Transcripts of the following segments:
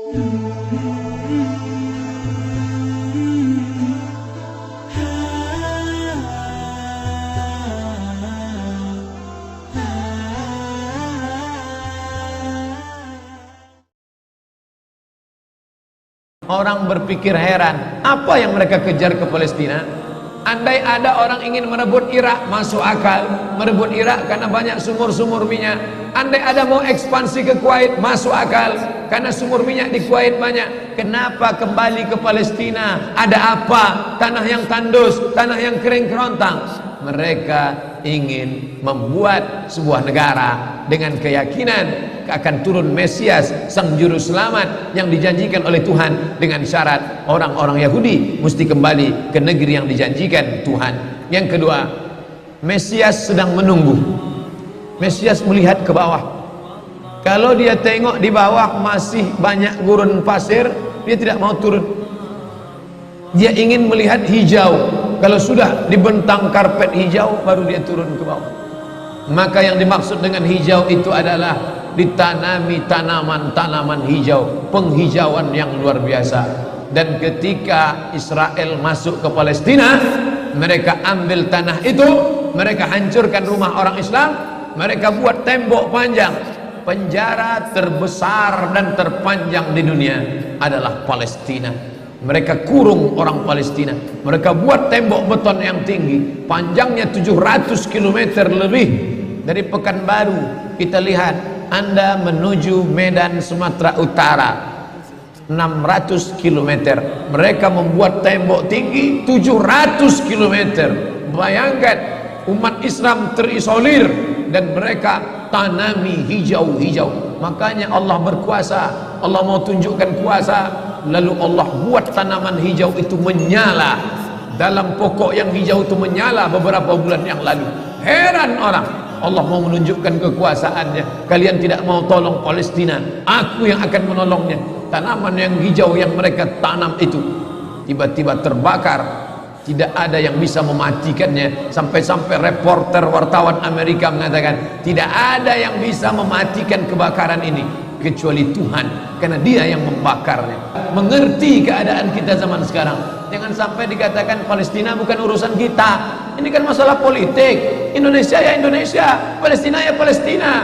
Orang berpikir heran, apa yang mereka kejar ke Palestina? Andai ada orang ingin merebut Irak, masuk akal. Merebut Irak karena banyak sumur-sumur minyak. Andai ada mau ekspansi ke Kuwait, masuk akal, karena sumur minyak di Kuwait banyak. Kenapa kembali ke Palestina? Ada apa? Tanah yang tandus, tanah yang kering kerontang. Mereka ingin membuat sebuah negara dengan keyakinan akan turun Mesias, sang juru selamat yang dijanjikan oleh Tuhan, dengan syarat orang-orang Yahudi mesti kembali ke negeri yang dijanjikan Tuhan. Yang kedua, Mesias sedang menunggu. Mesias melihat ke bawah. Kalau dia tengok di bawah masih banyak gurun pasir, dia tidak mau turun. Dia ingin melihat hijau. Kalau sudah dibentang karpet hijau, baru dia turun ke bawah. Maka yang dimaksud dengan hijau itu adalah ditanami tanaman-tanaman hijau, penghijauan yang luar biasa. Dan ketika Israel masuk ke Palestina, mereka ambil tanah itu, mereka hancurkan rumah orang Islam, mereka buat tembok panjang. Penjara terbesar dan terpanjang di dunia adalah Palestina. Mereka kurung orang Palestina. Mereka buat tembok beton yang tinggi, panjangnya 700 km lebih. Dari Pekanbaru kita lihat, Anda menuju Medan Sumatera Utara 600 km. Mereka membuat tembok tinggi 700 km. Bayangkan, umat Islam terisolir dan mereka tanami hijau-hijau. Makanya Allah berkuasa, Allah mau tunjukkan kuasa, lalu Allah buat tanaman hijau itu menyala. Dalam pokok yang hijau itu menyala beberapa bulan yang lalu. Heran orang, Allah mau menunjukkan kekuasaannya. Kalian tidak mau tolong Palestina, aku yang akan menolongnya. Tanaman yang hijau yang mereka tanam itu tiba-tiba terbakar. Tidak ada yang bisa mematikannya. Sampai-sampai reporter wartawan Amerika mengatakan, tidak ada yang bisa mematikan kebakaran ini kecuali Tuhan, karena Dia yang membakarnya. Mengerti keadaan kita zaman sekarang. Jangan sampai dikatakan Palestina bukan urusan kita. Ini kan masalah politik. Indonesia ya Indonesia, Palestina ya Palestina.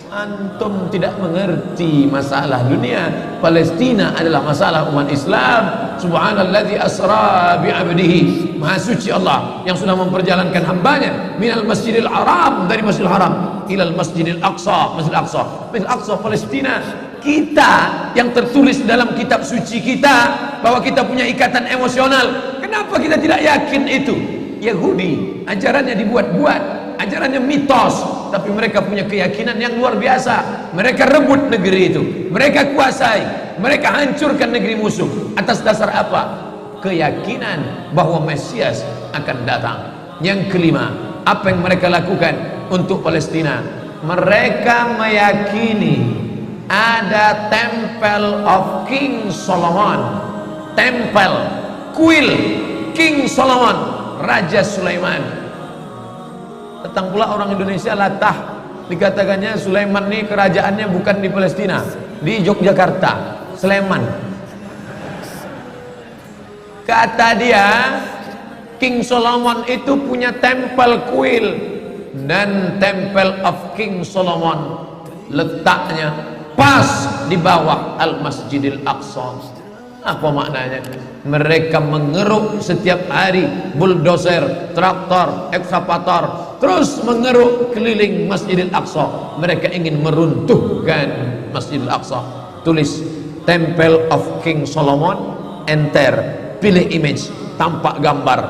Antum tidak mengerti masalah dunia. Palestina adalah masalah umat Islam. Subhanalladzi asra bi'abdihi. Maha suci Allah yang sudah memperjalankan hambanya minal masjidil haram, dari masjidil haram, ilal masjidil aqsa, masjidil aqsa. Masjidil aqsa Palestina. Kita yang tertulis dalam kitab suci kita bahwa kita punya ikatan emosional. Kenapa kita tidak yakin itu? Yahudi ajarannya dibuat-buat, ajarannya mitos, tapi mereka punya keyakinan yang luar biasa. Mereka rebut negeri itu, mereka kuasai, mereka hancurkan negeri musuh. Atas dasar apa? Keyakinan bahwa Mesias akan datang. Yang kelima, apa yang mereka lakukan untuk Palestina? Mereka meyakini ada Temple of King Solomon, tempel kuil King Solomon, Raja Sulaiman. Datang pula orang Indonesia latah, dikatakannya Sulaiman ini kerajaannya bukan di Palestina, di Yogyakarta, Sleman. Kata dia, King Solomon itu punya tempel kuil, dan Temple of King Solomon letaknya pas di bawah Al-Masjidil Aqsa. Apa maknanya? Mereka mengeruk setiap hari, bulldozer, traktor, ekskavator, terus mengeruk keliling Masjidil Aqsa. Mereka ingin meruntuhkan Masjidil Aqsa. Tulis Temple of King Solomon, enter, pilih image, tampak gambar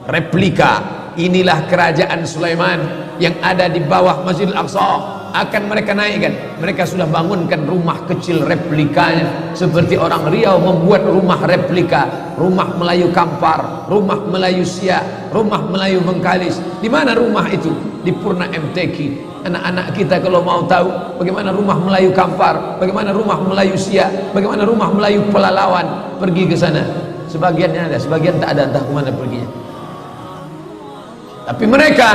replika. Inilah kerajaan Sulaiman yang ada di bawah Masjidil Aqsa. Akan mereka naikkan. Mereka sudah bangunkan rumah kecil replikanya, seperti orang Riau membuat rumah replika, rumah Melayu Kampar, rumah Melayu Siak, rumah Melayu Bengkalis. Di mana rumah itu? Di Purna MTQ. Anak-anak kita kalau mau tahu bagaimana rumah Melayu Kampar, bagaimana rumah Melayu Siak, bagaimana rumah Melayu Pelalawan, pergi ke sana. Sebagiannya ada, sebagian tak ada, entah kemana perginya. Tapi mereka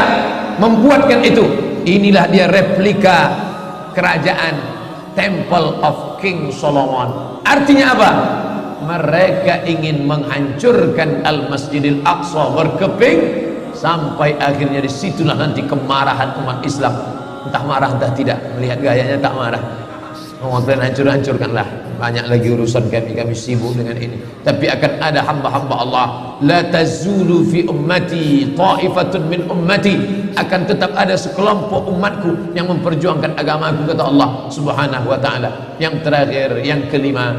membuatkan itu. Inilah dia replika kerajaan Temple of King Solomon. Artinya apa? Mereka ingin menghancurkan Al-Masjidil Aqsa berkeping, sampai akhirnya disitulah nanti kemarahan umat Islam. Entah marah entah tidak, melihat gayanya tak marah. Mengatakan hancur-hancurkanlah, banyak lagi urusan kami sibuk dengan ini. Tapi akan ada hamba-hamba Allah, la tazulu fi ummati ta'ifatun min ummati, akan tetap ada sekelompok umatku yang memperjuangkan agamaku, kata Allah Subhanahu wa taala. Yang terakhir, yang kelima,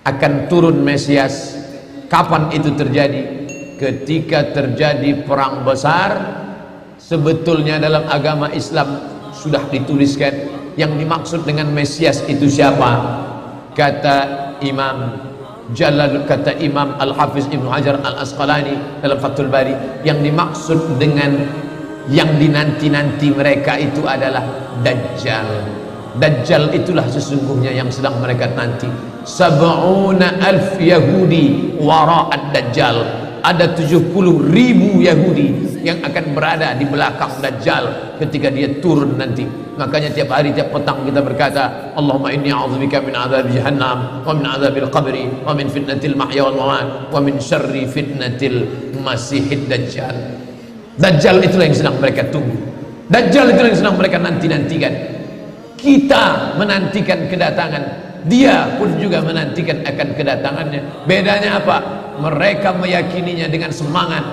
akan turun Mesias. Kapan itu terjadi? Ketika terjadi perang besar. Sebetulnya dalam agama Islam sudah dituliskan yang dimaksud dengan Mesias itu siapa. Kata Imam Al-Hafiz Ibnu Hajar Al-Asqalani dalam Fathul Bari, yang dimaksud dengan yang dinanti-nanti mereka itu adalah Dajjal. Dajjal itulah sesungguhnya yang sedang mereka nanti. 70,000 Yahudi wara'ad Dajjal. Ada 70.000 Yahudi yang akan berada di belakang Dajjal ketika dia turun nanti. Makanya tiap hari, tiap petang kita berkata, Allahumma inni a'udzubika min adzabi jahannam wa min adzabil qabri wa min fitnatil mahya wal mamat wa min syarri fitnatil masihid Dajjal. Dajjal itulah yang sedang mereka tunggu. Dajjal itulah yang sedang mereka nanti-nantikan. Kita menantikan kedatangan, dia pun juga menantikan akan kedatangannya. Bedanya apa? Mereka meyakininya dengan semangat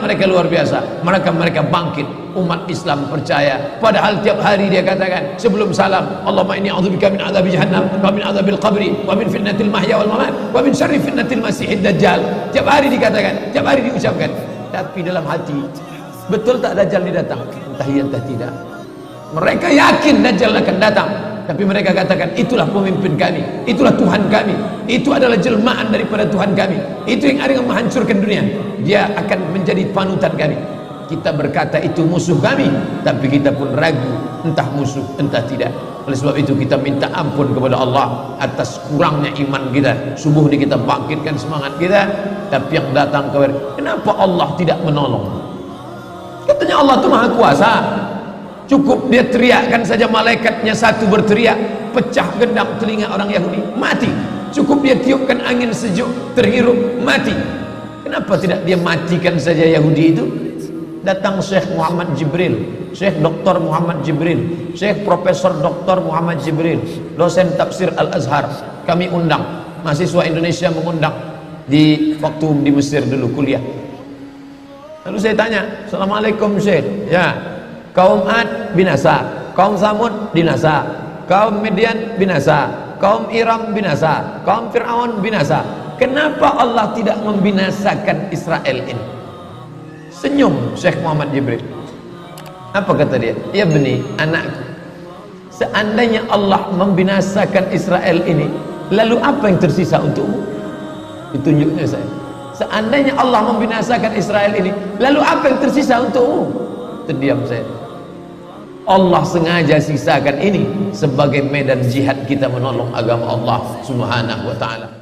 mereka luar biasa. Mereka bangkit. Umat Islam percaya. Padahal tiap hari dia katakan sebelum salam, Allahumma inni a'udzubika min adzabi jahannam wa min adzabil qabri wa min fitnatil mahya wal mamat wa min syarri fitnatil masihid Dajjal. Tiap hari dikatakan, tiap hari diucapkan. Tapi dalam hati, betul tak Dajjal ini datang? Entah iya entah tidak. Mereka yakin Dajjal akan datang, tapi mereka katakan itulah pemimpin kami, itulah Tuhan kami, itu adalah jelmaan daripada Tuhan kami, itu yang akan menghancurkan dunia, dia akan menjadi panutan kami. Kita berkata itu musuh kami, tapi kita pun ragu entah musuh entah tidak. Oleh sebab itu kita minta ampun kepada Allah atas kurangnya iman kita. Subuh ini kita bangkitkan semangat kita, tapi yang datang kepada, kenapa Allah tidak menolong? Katanya Allah itu maha kuasa. Cukup dia teriakkan saja, malaikatnya satu berteriak, pecah gendang telinga orang Yahudi, mati. Cukup dia tiupkan angin sejuk, terhirup, mati. Kenapa tidak dia matikan saja Yahudi itu? Datang Syekh Muhammad Jibril, Syekh Dr. Muhammad Jibril, Syekh Profesor Dr. Muhammad Jibril, dosen tafsir Al-Azhar. Kami undang, mahasiswa Indonesia mengundang di waktu di Mesir dulu kuliah. Lalu saya tanya, Assalamualaikum Syekh. Ya, kaum Ad binasa, kaum Samud binasa, kaum Midian binasa, kaum Iram binasa, kaum Fir'aun binasa. Kenapa Allah tidak membinasakan Israel ini? Senyum Syekh Muhammad Jibril. Apa kata dia? Ya beni, anakku, seandainya Allah membinasakan Israel ini, lalu apa yang tersisa untukmu? Ditunjuknya saya. Seandainya Allah membinasakan Israel ini, lalu apa yang tersisa untukmu? Terdiam saya. Allah sengaja sisakan ini sebagai medan jihad kita menolong agama Allah Subhanahu wa ta'ala.